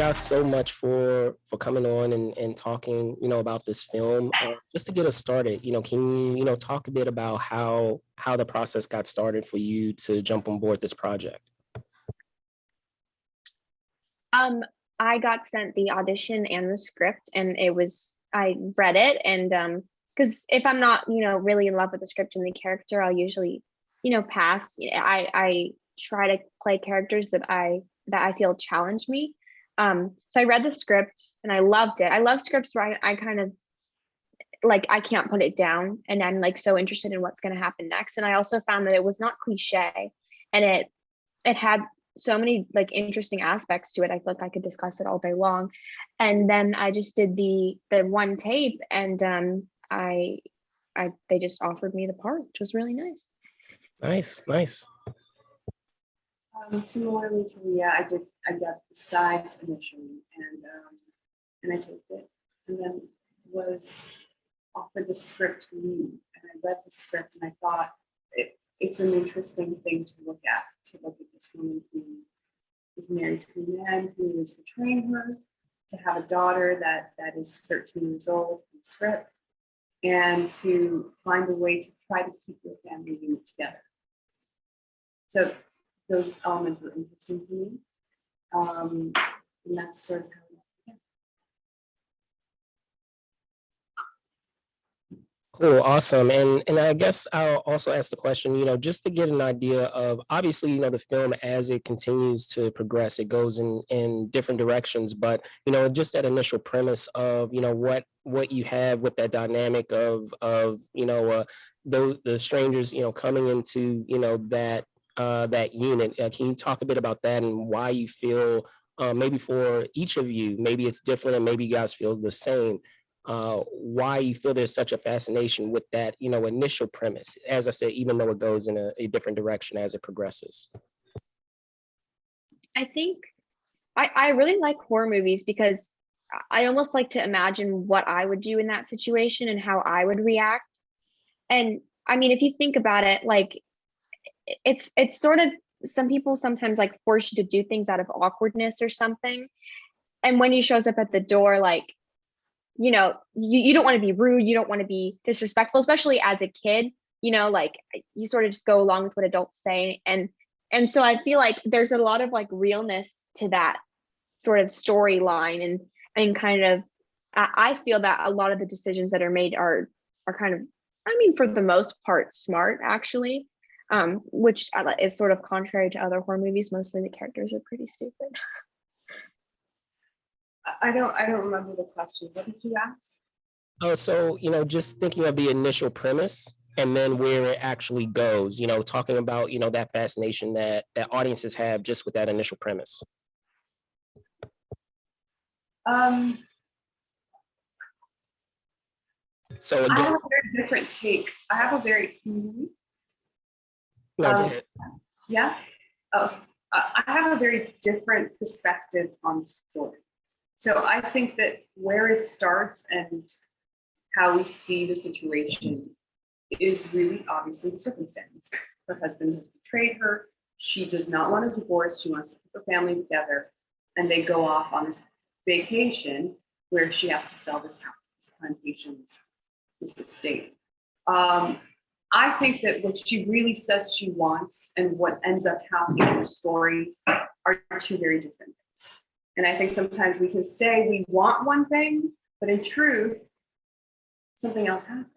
guys so much for coming on and talking, about this film. Just to get us started, can you, talk a bit about how the process got started for you to jump on board this project? I got sent the audition and the script, and I read it, and because if I'm not, really in love with the script and the character, I'll usually, pass. I try to play characters that I feel challenge me. So I read the script and I loved it. I love scripts where I kind of like I can't put it down, and I'm like so interested in what's going to happen next. And I also found that it was not cliche, and it had so many like interesting aspects to it. I feel like I could discuss it all day long. And then I just did the one tape, and they just offered me the part, which was really nice. Nice. Similarly to Leah, I got the sides initially, and I taped it, and then was offered the script to read, and I read the script, and I thought it's an interesting thing to look at this woman who is married to a man who is betraying her, to have a daughter that is 13 years old in the script, and to find a way to try to keep your family unit together. So those elements were interesting to me. And that's sort of how it began. Cool, awesome. And I guess I'll also ask the question, just to get an idea of, obviously, the film, as it continues to progress, it goes in different directions, but just that initial premise of what you have with that dynamic of the strangers coming into that unit. Can you talk a bit about that and why you feel, maybe for each of you, maybe it's different and maybe you guys feel the same, why you feel there's such a fascination with that initial premise, as I said, even though it goes in a different direction as it progresses? I think I really like horror movies because I almost like to imagine what I would do in that situation and how I would react. And I mean, if you think about it, like it's sort of, some people sometimes like force you to do things out of awkwardness or something. And when he shows up at the door, like, you don't want to be rude, you don't want to be disrespectful, especially as a kid, like you sort of just go along with what adults say. And so I feel like there's a lot of like realness to that sort of storyline, and kind of I feel that a lot of the decisions that are made are kind of, I mean, for the most part, smart actually, which is sort of contrary to other horror movies. Mostly the characters are pretty stupid. I don't remember the question. What did you ask? Oh, so just thinking of the initial premise and then where it actually goes, talking about that fascination that audiences have just with that initial premise. So again, I have a very different take. I have a very yeah. Oh, I have a very different perspective on the story. So I think that where it starts and how we see the situation is really obviously the circumstance. Her husband has betrayed her. She does not want a divorce. She wants to keep her family together. And they go off on this vacation where she has to sell this house, this plantation, this estate. I think that what she really says she wants and what ends up happening in the story are two very different things. And I think sometimes we can say we want one thing, but in truth, something else happens.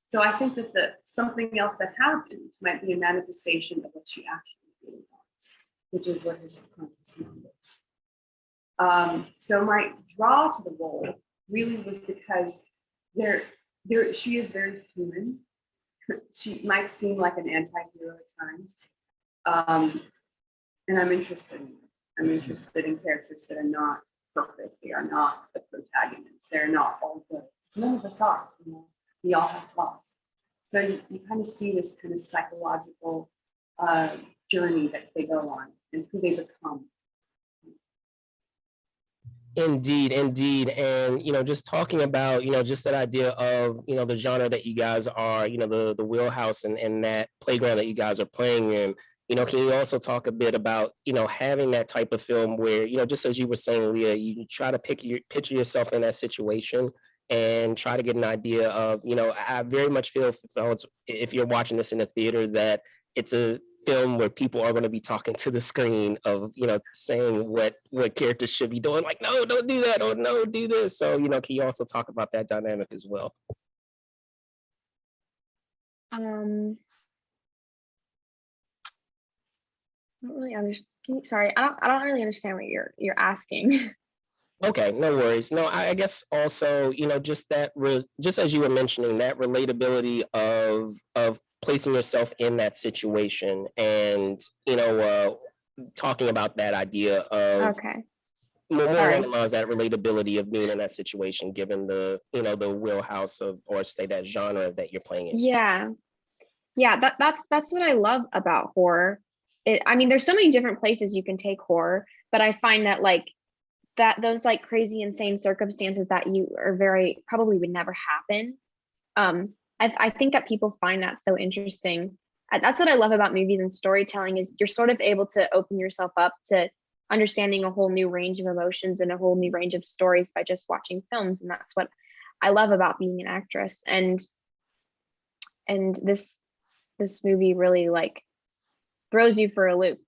So I think that the something else that happens might be a manifestation of what she actually really wants, which is what her subconscious mind is. So my draw to the role really was because she is very human. She might seem like an anti-hero at times. And I'm interested in her. I'm interested in characters that are not perfect. They are not the protagonists. They're not all good. So none of us are. We all have flaws. So you kind of see this kind of psychological journey that they go on and who they become. Indeed. And, just talking about, just that idea of, the genre that you guys are, the wheelhouse and that playground that you guys are playing in, Can you also talk a bit about, having that type of film where, just as you were saying, Leah, you try to picture yourself in that situation and try to get an idea of, I very much feel if you're watching this in a theater that it's a film where people are going to be talking to the screen of, saying what characters should be doing, like, no, don't do that, or no, do this. So, can you also talk about that dynamic as well? I don't really understand. Sorry, I don't really understand what you're asking. Okay, no worries. No, I guess also, just just as you were mentioning, that relatability of placing yourself in that situation, and talking about that idea of Okay. more Sorry. along the lines, that relatability of being in that situation, given the the wheelhouse of, or say, that genre that you're playing in. Yeah, that's what I love about horror. I mean, there's so many different places you can take horror, but I find that those like crazy, insane circumstances that you are very probably would never happen. I think that people find that so interesting. That's what I love about movies and storytelling, is you're sort of able to open yourself up to understanding a whole new range of emotions and a whole new range of stories by just watching films. And that's what I love about being an actress. And this movie really like throws you for a loop.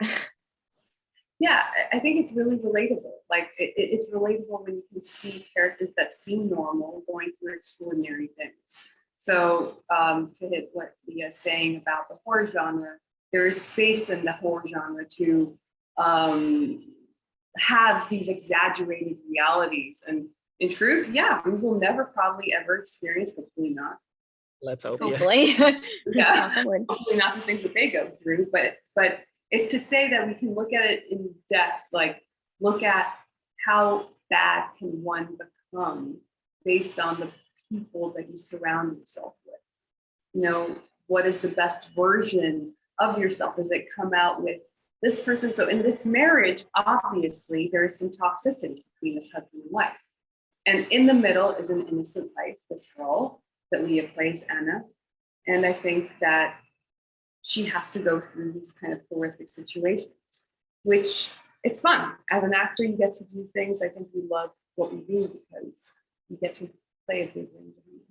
Yeah, I think it's really relatable. Like it's relatable when you can see characters that seem normal going through extraordinary things. So to hit what Leah's saying about the horror genre, there is space in the horror genre to have these exaggerated realities. And in truth, yeah, we will never probably ever experience, hopefully not. Let's hope. Hopefully. Yeah, hopefully not the things that they go through, but it's to say that we can look at it in depth, like look at how bad can one become based on the people that you surround yourself with. What is the best version of yourself? Does it come out with this person? So in this marriage, obviously there is some toxicity between this husband and wife. And in the middle is an innocent life, this girl that Leah plays, Anna. And I think that she has to go through these kind of horrific situations, which it's fun. As an actor, you get to do things. I think we love what we do because you get to play a big range of emotions.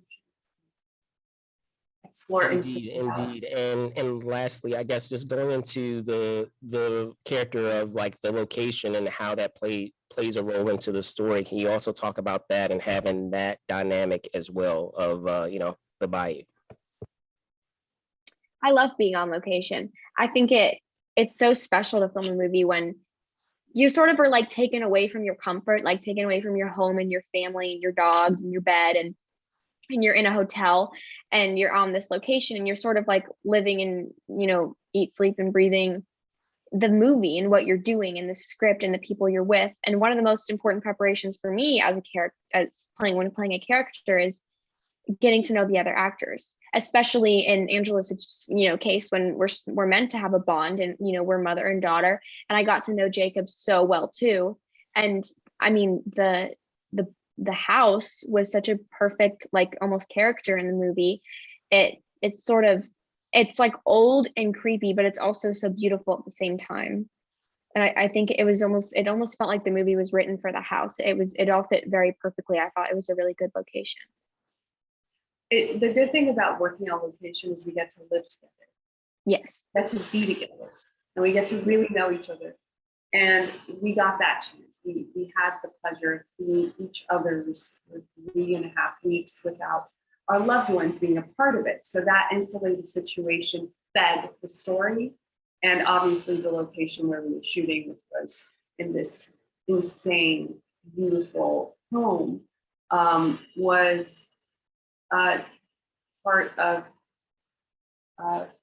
Explore indeed. And lastly, I guess just going into the character of like the location and how that plays a role into the story. Can you also talk about that and having that dynamic as well of the Bayou? I love being on location. I think it's so special to film a movie when you sort of are like taken away from your comfort, like taken away from your home and your family and your dogs and your bed, and you're in a hotel and you're on this location and you're sort of like living in, eat, sleep, and breathing the movie and what you're doing and the script and the people you're with. And one of the most important preparations for me as a character, when playing a character, is getting to know the other actors, especially in Angela's case, when we're meant to have a bond and we're mother and daughter. And I got to know Jacob so well too. And I mean, the house was such a perfect, like, almost character in the movie. It's like old and creepy, but it's also so beautiful at the same time. And I think it almost felt like the movie was written for the house. It all fit very perfectly. I thought it was a really good location. The good thing about working on location is we get to live together. Yes. We get to be together, and we get to really know each other. And we got that chance. We had the pleasure of being each other's for 3.5 weeks without our loved ones being a part of it. So that insulated situation fed the story. And obviously the location where we were shooting, which was in this insane, beautiful home, was part of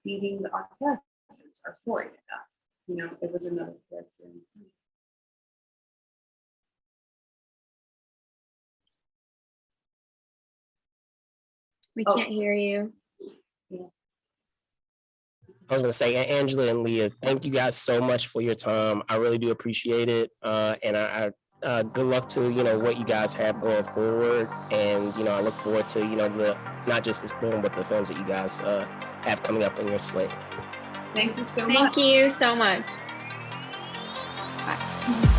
feeding our characters, our story. It was another character. We can't hear you. Yeah. I was going to say, Angela and Leah, thank you guys so much for your time. I really do appreciate it. And I good luck to, what you guys have going forward. And, I look forward to, not just this film, but the films that you guys have coming up in your slate. Thank you so much. Thank you so much. Bye.